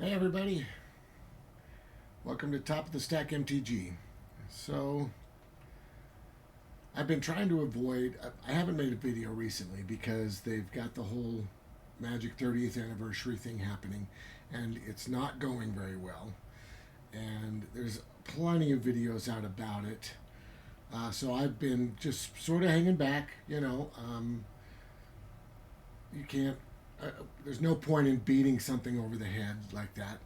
Hey everybody, welcome to Top of the Stack MTG. So, I've been trying to avoid, I haven't made a video recently because they've got the whole Magic 30th anniversary thing happening and it's not going very well. And there's plenty of videos out about it. So I've been just sort of hanging back. You can't, there's no point in beating something over the head like that.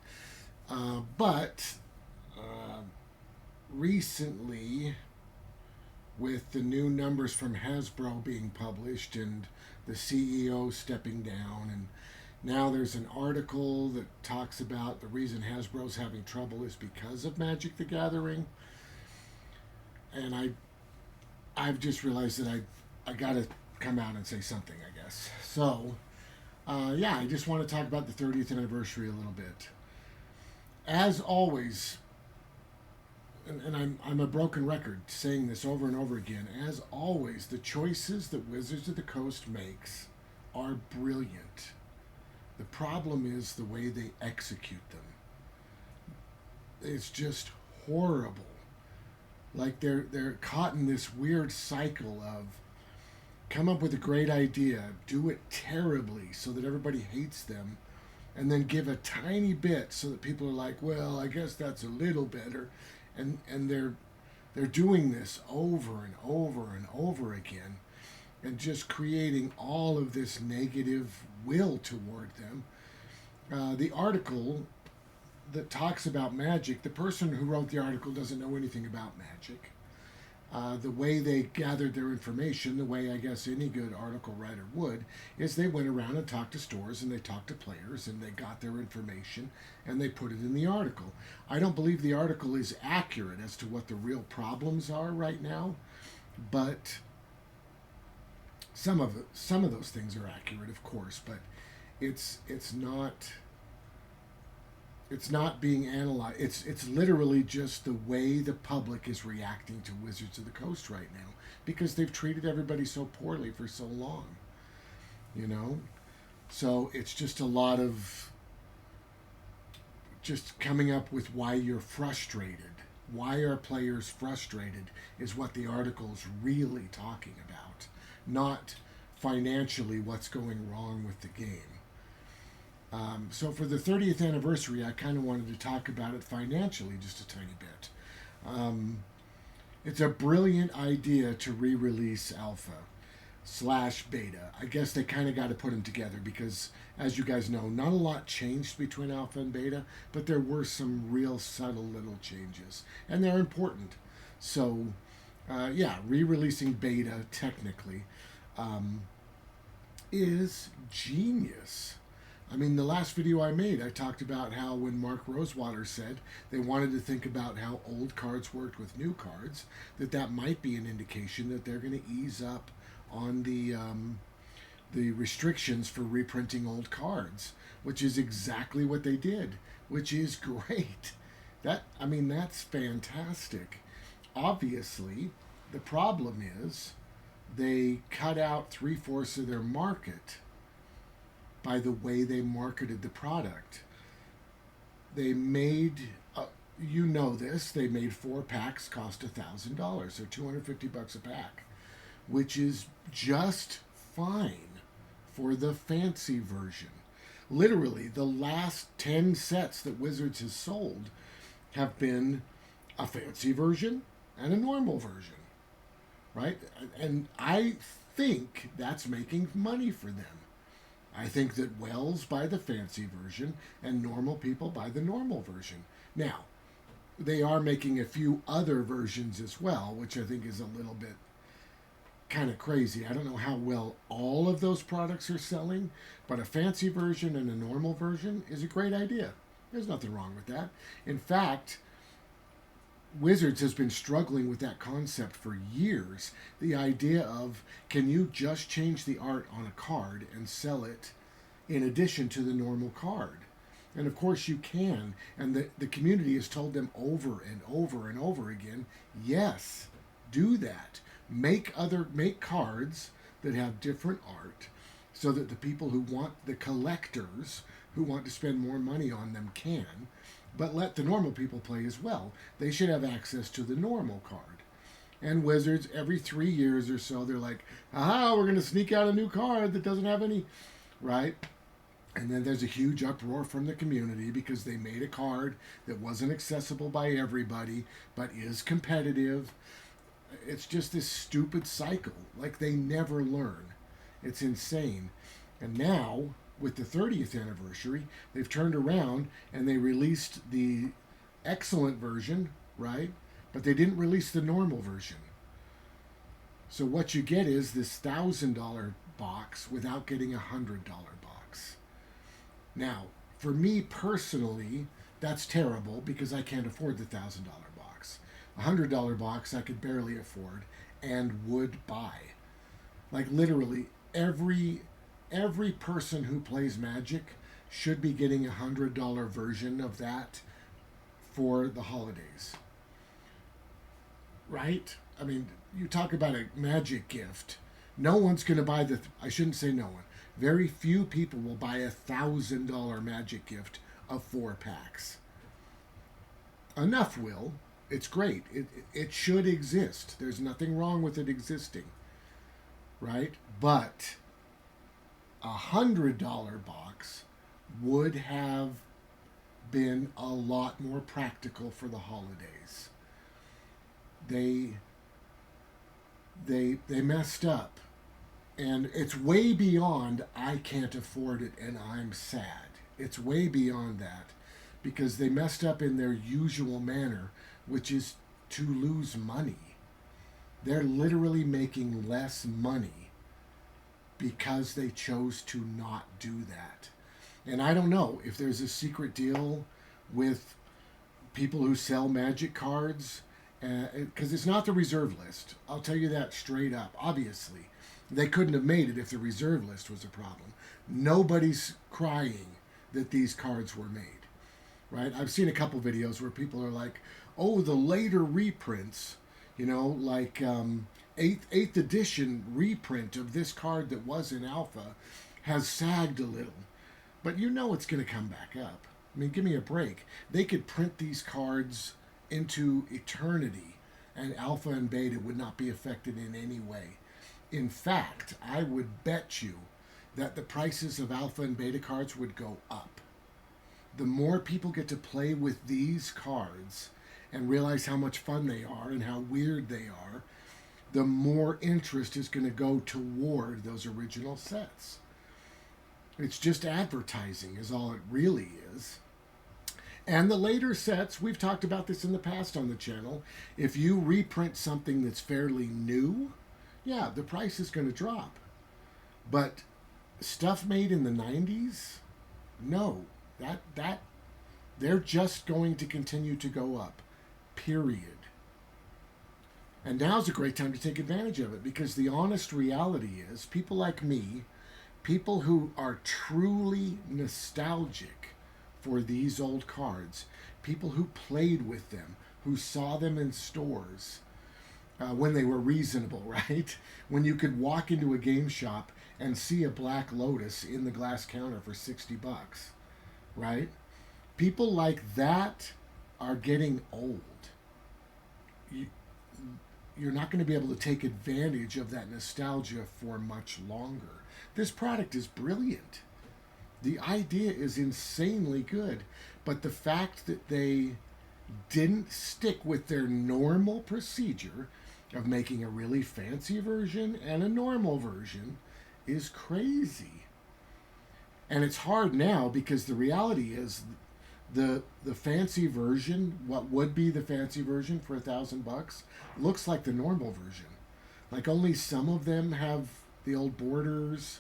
But uh, recently, with the new numbers from Hasbro being published and the CEO stepping down, and now there's an article that talks about the reason Hasbro's having trouble is because of Magic the Gathering, and I've just realized that I gotta come out and say something, I guess. So, yeah, I just want to talk about the 30th anniversary a little bit. As always, and I'm a broken record saying this over and over again, as always, the choices that Wizards of the Coast makes are brilliant. The problem is the way they execute them. It's just horrible. Like they're caught in this weird cycle of come up with a great idea, do it terribly so that everybody hates them, and then give a tiny bit so that people are like, well, I guess that's a little better, and they're doing this over and over and over again, and just creating all of this negative will toward them. The article that talks about magic, the person who wrote the article doesn't know anything about magic. The way they gathered their information, the way I guess any good article writer would, is they went around and talked to stores and they talked to players and they got their information and they put it in the article. I don't believe the article is accurate as to what the real problems are right now, but some of those things are accurate, of course, but it's not being analyzed. It's literally just the way the public is reacting to Wizards of the Coast right now because they've treated everybody so poorly for so long. You know, so it's just a lot of just coming up with why you're frustrated. Why are players frustrated is what the article's really talking about, not financially what's going wrong with the game. So for the 30th anniversary, I kind of wanted to talk about it financially just a tiny bit. Um, it's a brilliant idea to re-release Alpha slash Beta. I guess they kind of got to put them together because, as you guys know, not a lot changed between Alpha and Beta, but there were some real subtle little changes, and they're important. So, yeah, re-releasing Beta technically um, is genius. I mean, the last video I made, I talked about how when Mark Rosewater said they wanted to think about how old cards worked with new cards, that might be an indication that they're going to ease up on the restrictions for reprinting old cards, which is exactly what they did, which is great. That's fantastic. Obviously, the problem is they cut out three-fourths of their market by the way they marketed the product. They made, you know this, they made 4 packs cost $1,000, so $250 a pack, which is just fine for the fancy version. Literally, the last 10 sets that Wizards has sold have been a fancy version and a normal version, right? And I think that's making money for them. I think that Wells buy the fancy version and normal people buy the normal version. Now, they are making a few other versions as well, which I think is a little bit kind of crazy. I don't know how well all of those products are selling, but a fancy version and a normal version is a great idea. There's nothing wrong with that. In fact, Wizards has been struggling with that concept for years. The idea of can you just change the art on a card and sell it in addition to the normal card? And of course you can. And the community has told them over and over and over again, yes, do that. Make cards that have different art so that the people who want the collectors who want to spend more money on them can, but let the normal people play as well. They should have access to the normal card. And Wizards, every 3 years or so, they're like, aha, we're going to sneak out a new card that doesn't have any, right? And then there's a huge uproar from the community because they made a card that wasn't accessible by everybody, but is competitive. It's just this stupid cycle. Like, they never learn. It's insane. And now, with the 30th anniversary, they've turned around and they released the excellent version, right? But they didn't release the normal version. So what you get is this $1,000 box without getting a $100 box. Now, for me personally, that's terrible because I can't afford the $1,000 box. A $100 box I could barely afford and would buy. Like, literally every person who plays Magic should be getting a $100 version of that for the holidays. Right? I mean, you talk about a Magic gift. No one's going to buy I shouldn't say no one. Very few people will buy a $1,000 Magic gift of 4 packs. Enough will. It's great. It should exist. There's nothing wrong with it existing. Right? But a $100 box would have been a lot more practical for the holidays. They messed up, and it's way beyond I can't afford it and I'm sad. It's way beyond that because they messed up in their usual manner, which is to lose money. They're literally making less money because they chose to not do that. And I don't know if there's a secret deal with people who sell Magic cards, because it's not the reserve list. I'll tell you that straight up. Obviously, they couldn't have made it if the reserve list was a problem. Nobody's crying that these cards were made, right? I've seen a couple videos where people are like, oh, the later reprints, like 8th edition reprint of this card that was in alpha has sagged a little. But it's going to come back up. I mean, give me a break. They could print these cards into eternity and alpha and beta would not be affected in any way. In fact, I would bet you that the prices of alpha and beta cards would go up. The more people get to play with these cards and realize how much fun they are and how weird they are, the more interest is going to go toward those original sets. It's just advertising is all it really is. And the later sets, we've talked about this in the past on the channel. If you reprint something that's fairly new, yeah, the price is going to drop. But stuff made in the 90s, no, that they're just going to continue to go up. Period. And now's a great time to take advantage of it because the honest reality is people like me, people who are truly nostalgic for these old cards, people who played with them, who saw them in stores when they were reasonable, right? When you could walk into a game shop and see a Black Lotus in the glass counter for $60, right? People like that are getting old. You're not going to be able to take advantage of that nostalgia for much longer. This product is brilliant. The idea is insanely good, but the fact that they didn't stick with their normal procedure of making a really fancy version and a normal version is crazy. And it's hard now because the reality is the fancy version, what would be the fancy version for $1,000, looks like the normal version. Like only some of them have the old borders.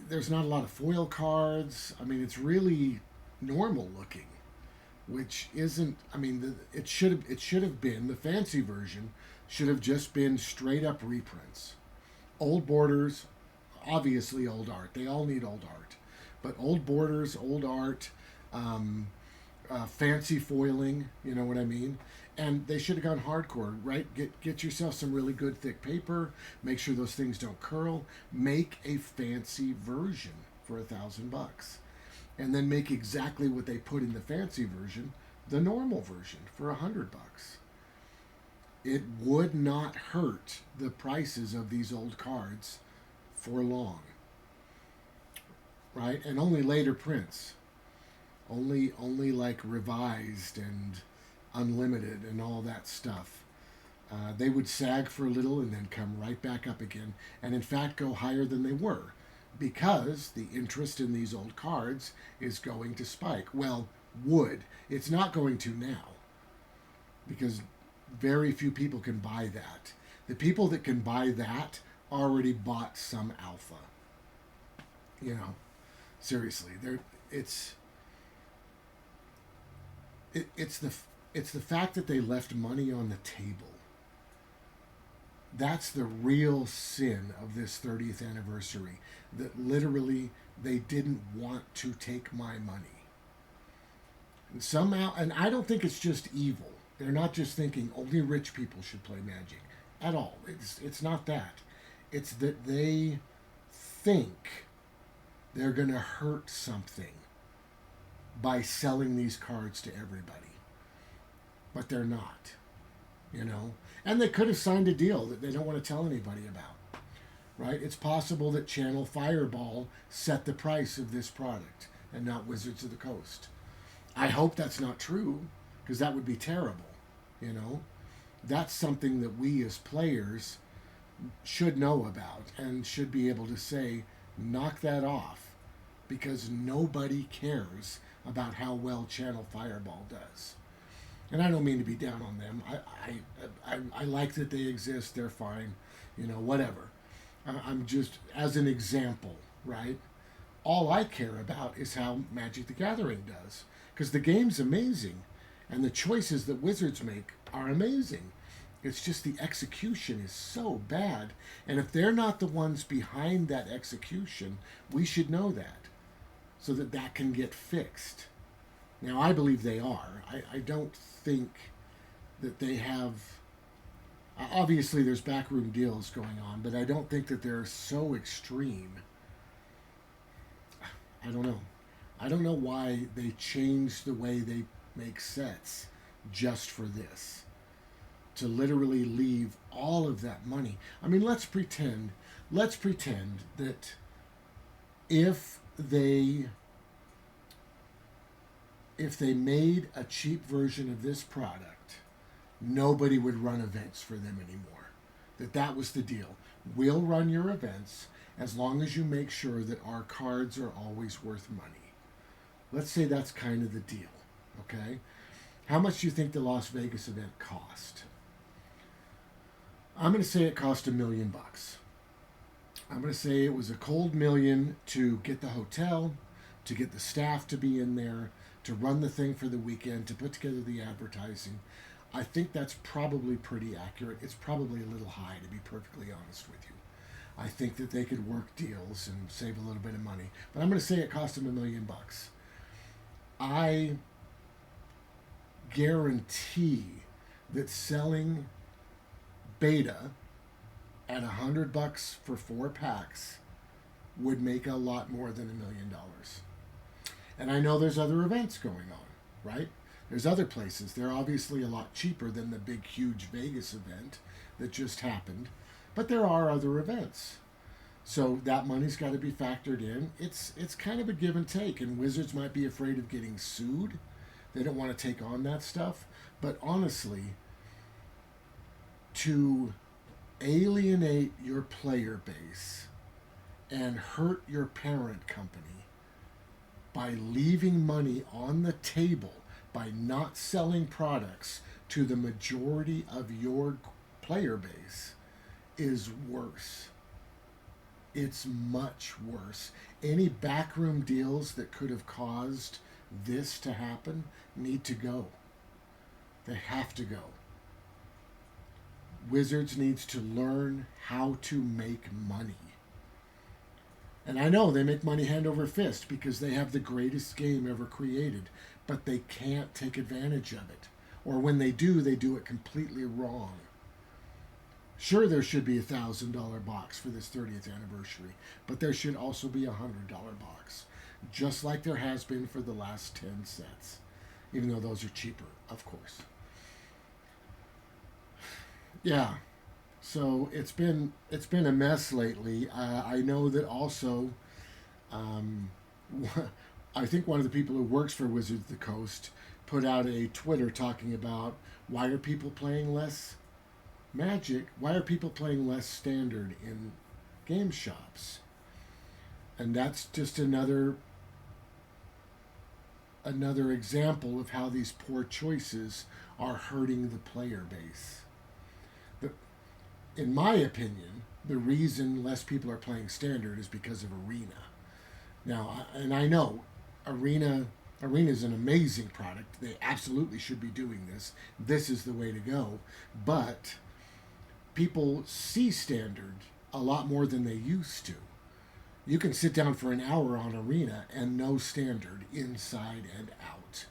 There's not a lot of foil cards. I mean, it's really normal looking, which isn't. I mean, it should have been the fancy version. Should have just been straight up reprints, old borders, obviously old art. They all need old art, but old borders, old art, fancy foiling, you know what I mean? And they should have gone hardcore, right? Get yourself some really good thick paper. Make sure those things don't curl. Make a fancy version for $1,000, and then make exactly what they put in the fancy version, the normal version for $100. It would not hurt the prices of these old cards for long, right? And only later prints, only like revised and unlimited and all that stuff. They would sag for a little and then come right back up again, and in fact go higher than they were, because the interest in these old cards is going to spike. Well, would. It's not going to now, because very few people can buy that. The people that can buy that already bought some alpha. You know, seriously, it's the fact that they left money on the table. That's the real sin of this 30th anniversary. That literally they didn't want to take my money. And somehow, and I don't think it's just evil. They're not just thinking only rich people should play Magic at all. It's not that. It's that they think they're going to hurt something by selling these cards to everybody. But they're not, you know. And they could have signed a deal that they don't want to tell anybody about, right? It's possible that Channel Fireball set the price of this product and not Wizards of the Coast. I hope that's not true, because that would be terrible, you know. That's something that we as players should know about and should be able to say, knock that off, because nobody cares about how well Channel Fireball does. And I don't mean to be down on them. I like that they exist. They're fine, you know, whatever. I'm just, as an example, right? All I care about is how Magic the Gathering does, because the game's amazing, and the choices that Wizards make are amazing. It's just the execution is so bad, and if they're not the ones behind that execution, we should know that, so that that can get fixed. Now, I believe they are. I don't think that they have... Obviously, there's backroom deals going on, but I don't think that they're so extreme. I don't know. I don't know why they changed the way they make sets just for this. To literally leave all of that money. I mean, let's pretend that if they made a cheap version of this product, nobody would run events for them anymore. That was the deal. We'll run your events as long as you make sure that our cards are always worth money. Let's say that's kind of the deal, okay? How much do you think the Las Vegas event cost? I'm going to say it cost $1 million. I'm going to say it was a cold million to get the hotel, to get the staff to be in there, to run the thing for the weekend, to put together the advertising. I think that's probably pretty accurate. It's probably a little high, to be perfectly honest with you. I think that they could work deals and save a little bit of money. But I'm going to say it cost them $1 million. I guarantee that selling beta at $100 for 4 packs would make a lot more than $1 million. And I know there's other events going on, right? There's other places. They're obviously a lot cheaper than the big, huge Vegas event that just happened. But there are other events. So that money's got to be factored in. It's kind of a give and take. And Wizards might be afraid of getting sued. They don't want to take on that stuff. But honestly, to alienate your player base and hurt your parent company by leaving money on the table, by not selling products to the majority of your player base, is worse. It's much worse. Any backroom deals that could have caused this to happen need to go. They have to go. Wizards needs to learn how to make money. And I know they make money hand over fist because they have the greatest game ever created, but they can't take advantage of it. Or when they do it completely wrong. Sure, there should be $1,000 box for this 30th anniversary, but there should also be $100 box, just like there has been for the last 10 sets, even though those are cheaper, of course. Yeah, so it's been a mess lately. I know that also. Um, I think one of the people who works for Wizards of the Coast put out a Twitter talking about why are people playing less Magic? Why are people playing less Standard in game shops? And that's just another example of how these poor choices are hurting the player base. The, in my opinion, the reason less people are playing Standard is because of Arena. Now, and I know Arena is an amazing product. They absolutely should be doing this. This is the way to go. But people see Standard a lot more than they used to. You can sit down for an hour on Arena and know Standard inside and out.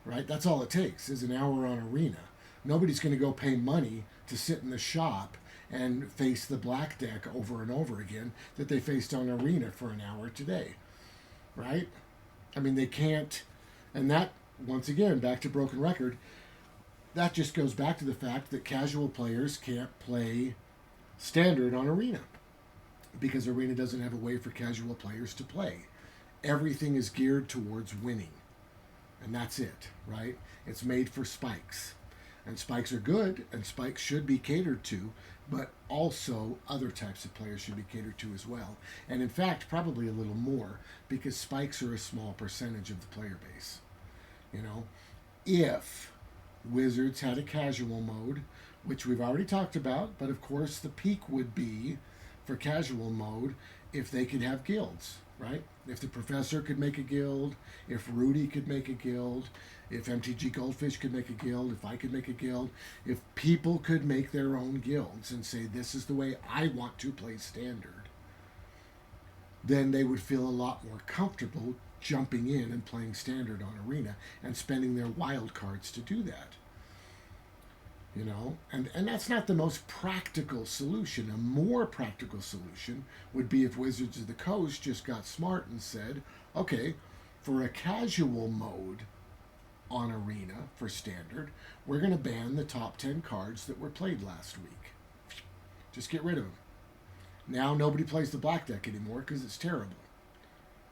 Right? That's all it takes is an hour on Arena. Nobody's going to go pay money to sit in the shop and face the black deck over and over again that they faced on Arena for an hour today. Right? I mean, they can't. And that, once again, back to broken record, that just goes back to the fact that casual players can't play Standard on Arena because Arena doesn't have a way for casual players to play. Everything is geared towards winning. And that's it, right? It's made for spikes. And spikes are good, and spikes should be catered to, but also other types of players should be catered to as well. And in fact, probably a little more, because spikes are a small percentage of the player base. You know, if Wizards had a casual mode, which we've already talked about, but of course the peak would be for casual mode if they could have guilds, right? If the professor could make a guild, if Rudy could make a guild, if MTG Goldfish could make a guild, if I could make a guild, if people could make their own guilds and say, this is the way I want to play Standard, then they would feel a lot more comfortable jumping in and playing Standard on Arena and spending their wild cards to do that. You know, and that's not the most practical solution. A more practical solution would be if Wizards of the Coast just got smart and said, okay, for a casual mode on Arena for Standard, we're going to ban the top 10 cards that were played last week. Just get rid of them. Now nobody plays the black deck anymore because it's terrible,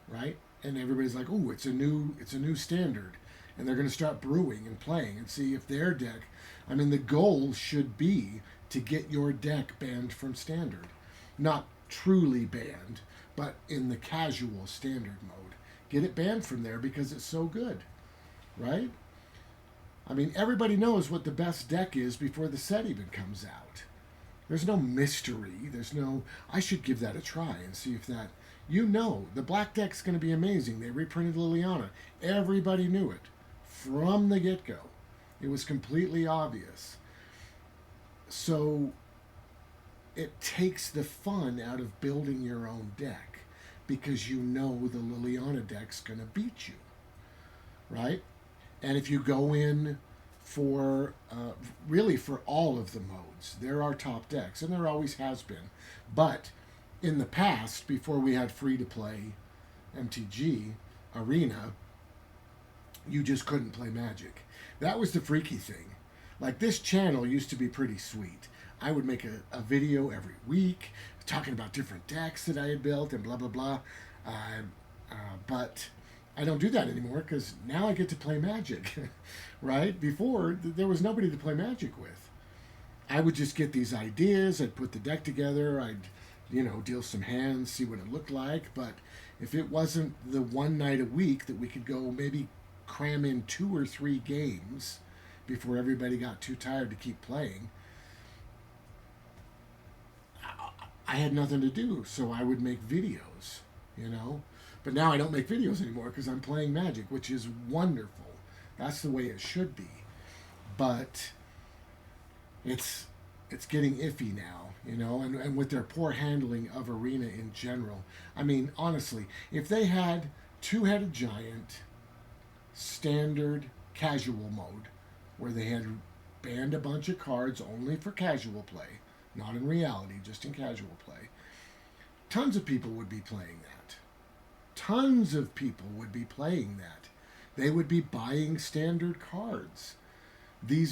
right? And everybody's like, "Ooh, it's a new Standard," and they're going to start brewing and playing and see if their deck. I mean, the goal should be to get your deck banned from Standard, not truly banned, but in the casual Standard mode, get it banned from there because it's so good, right? I mean, everybody knows what the best deck is before the set even comes out. There's no mystery. There's no, I should give that a try and see if that, the black deck's going to be amazing. They reprinted Liliana. Everybody knew it from the get-go. It was completely obvious. So it takes the fun out of building your own deck because you know the Liliana deck's going to beat you, right? And if you go in for really for all of the modes, there are top decks, and there always has been. But in the past, before we had free-to-play MTG Arena, you just couldn't play Magic. That was the freaky thing. Like, this channel used to be pretty sweet. I would make a video every week talking about different decks that I had built and blah, blah, blah. But I don't do that anymore because now I get to play Magic, right? Before, there was nobody to play Magic with. I would just get these ideas. I'd put the deck together. I'd, deal some hands, see what it looked like. But if it wasn't the one night a week that we could go maybe cram in 2 or 3 games before everybody got too tired to keep playing, I had nothing to do, so I would make videos, But now I don't make videos anymore because I'm playing Magic, which is wonderful. That's the way it should be. But it's it's getting iffy now, you know, and with their poor handling of Arena in general. I mean, honestly, if they had two-headed giant standard casual mode where they had banned a bunch of cards only for casual play, not in reality, just in casual play, tons of people would be playing that. Tons of people would be playing that. They would be buying standard cards. The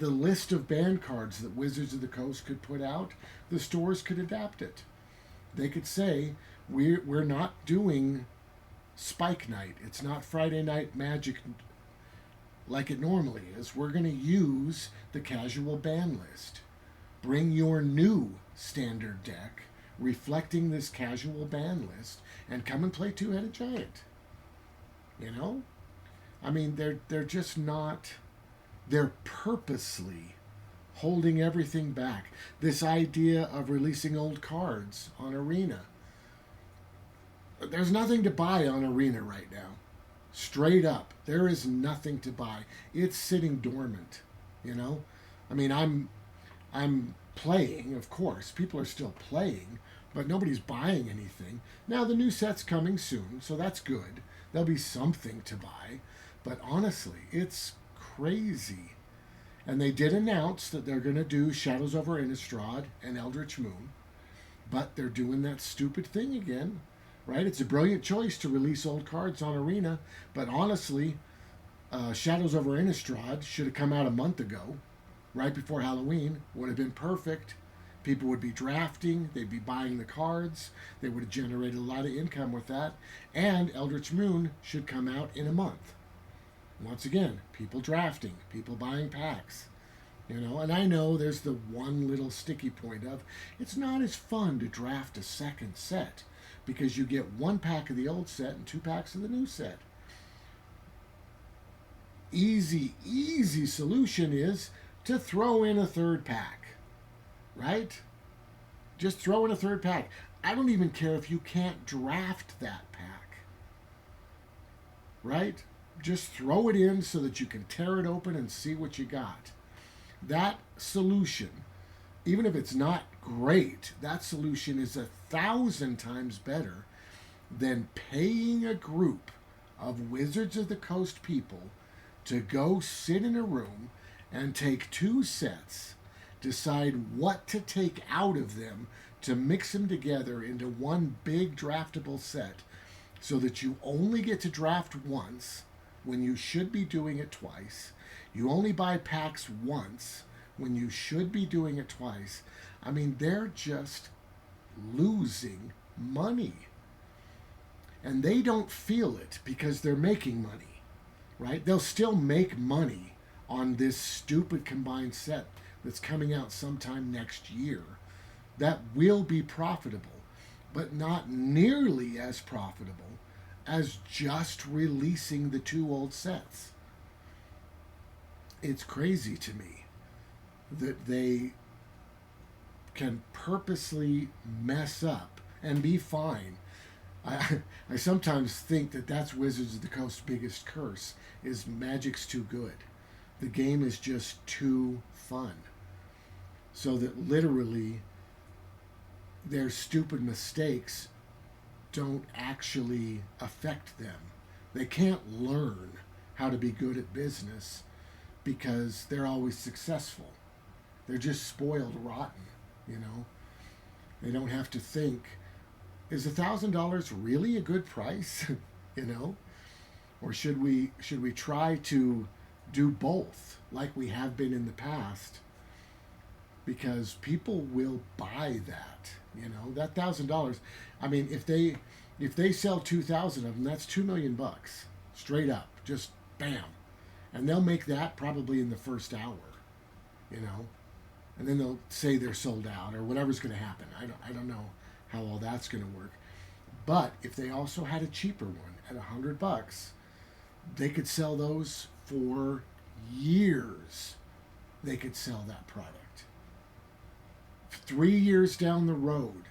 list of banned cards that Wizards of the Coast could put out, the stores could adapt it. They could say, we're not doing Spike Night. It's not Friday Night Magic like it normally is. We're going to use the casual ban list. Bring your new standard deck reflecting this casual ban list and come and play Two-Headed Giant. You know? I mean, they're just not... They're purposely holding everything back. This idea of releasing old cards on Arena. There's nothing to buy on Arena right now. Straight up. There is nothing to buy. It's sitting dormant, you know? I mean, I'm playing, of course. People are still playing, but nobody's buying anything. Now the new set's coming soon, so that's good. There'll be something to buy. But honestly, it's crazy. And they did announce that they're going to do Shadows over Innistrad and Eldritch Moon, but they're doing that stupid thing again, right? It's a brilliant choice to release old cards on Arena, but honestly, Shadows over Innistrad should have come out a month ago, right before Halloween. Would have been perfect. People would be drafting, they'd be buying the cards, they would have generated a lot of income with that, and Eldritch Moon should come out in a month. Once again, people drafting, people buying packs, you know, and I know there's the one little sticky point of it's not as fun to draft a second set because you get one pack of the old set and two packs of the new set. Easy solution is to throw in a third pack, right? Just throw in a third pack. I don't even care if you can't draft that pack, right? Just throw it in so that you can tear it open and see what you got. That solution, even if it's not great, that solution is 1,000 times better than paying a group of Wizards of the Coast people to go sit in a room and take two sets, decide what to take out of them to mix them together into one big draftable set so that you only get to draft once when you should be doing it twice. You only buy packs once when you should be doing it twice. I mean, they're just losing money. And they don't feel it because they're making money, right? They'll still make money on this stupid combined set that's coming out sometime next year. That will be profitable, but not nearly as profitable as just releasing the two old sets. It's crazy to me that they can purposely mess up and be fine. I sometimes think that that's Wizards of the Coast's biggest curse, is Magic's too good. The game is just too fun. So that literally their stupid mistakes don't actually affect them. They can't learn how to be good at business because they're always successful. They're just spoiled rotten, you know. They don't have to think, is $1,000 really a good price? You know? Or should we try to do both like we have been in the past? Because people will buy that, you know. That $1,000, I mean, if they sell 2,000 of them, that's $2 million straight up, just bam, and they'll make that probably in the first hour, you know, and then they'll say they're sold out or whatever's going to happen. I don't know how all that's going to work, but if they also had a cheaper one at $100, they could sell those for years. They could sell that product. 3 years down the road,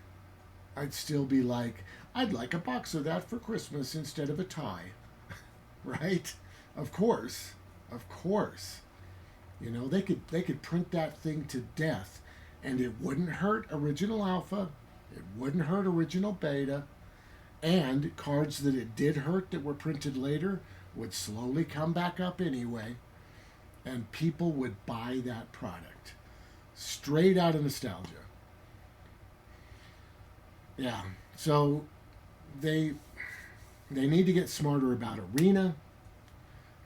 I'd still be like, I'd like a box of that for Christmas instead of a tie. Right? Of course. You know, they could print that thing to death, and it wouldn't hurt original alpha, it wouldn't hurt original beta, and cards that it did hurt that were printed later would slowly come back up anyway, and people would buy that product straight out of nostalgia. Yeah, so they they need to get smarter about arena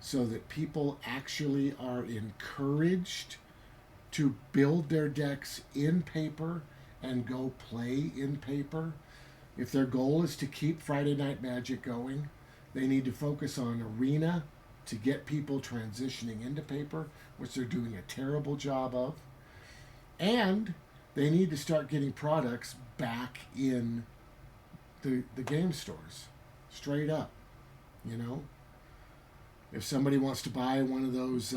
so that people actually are encouraged to build their decks in paper and go play in paper. If their goal is to keep Friday Night Magic going, they need to focus on arena to get people transitioning into paper, which they're doing a terrible job of. And they need to start getting products back in the game stores, straight up. You know, if somebody wants to buy one of those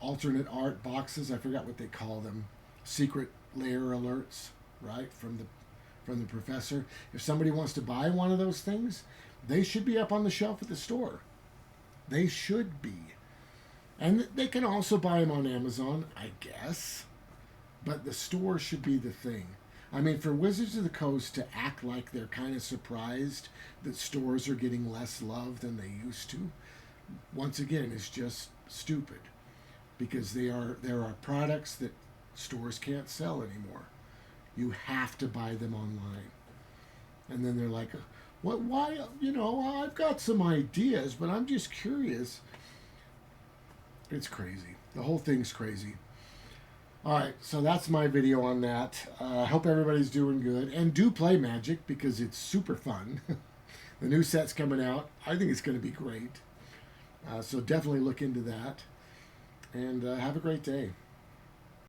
alternate art boxes, I forgot what they call them, secret layer alerts, right, from the professor. If somebody wants to buy one of those things, they should be up on the shelf at the store. They should be. And they can also buy them on Amazon, I guess. But the store should be the thing. I mean, for Wizards of the Coast to act like they're kind of surprised that stores are getting less love than they used to, once again, is just stupid. Because there are products that stores can't sell anymore. You have to buy them online. And then they're like, what? Why? You know, I've got some ideas, but I'm just curious. It's crazy. The whole thing's crazy. All right, so that's my video on that. I hope everybody's doing good. And do play Magic because it's super fun. The new set's coming out. I think it's going to be great. So definitely look into that. And have a great day.